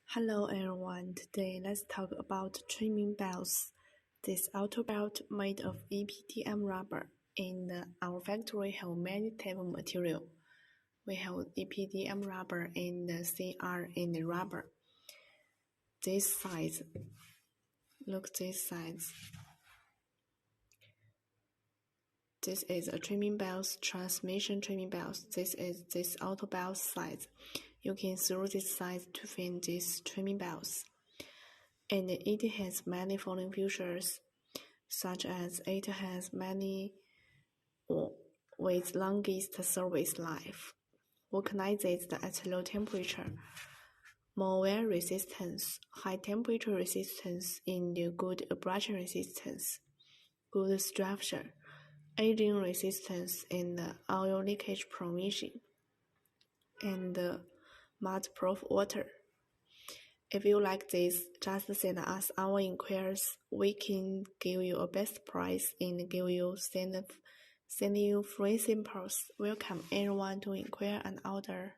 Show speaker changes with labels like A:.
A: Hello everyone, today let's talk about trimming belts. This auto belt made of EPDM rubber. In our factory have many type of material. We have EPDM rubber and CR in the rubber. This size, look this size. This is a trimming belt, transmission trimming belt. This is this auto belt size. You can through this size to find these trimming belts. And it has many following features, such as it has many with longest service life, vulcanizes at low temperature, more wear resistance, high temperature resistance, and good abrasion resistance, good structure, aging resistance, and oil leakage prevention, and mud-proof water. If you like this, just send us our inquiries. We can give you a best price and send you free samples. Welcome everyone to inquire and order.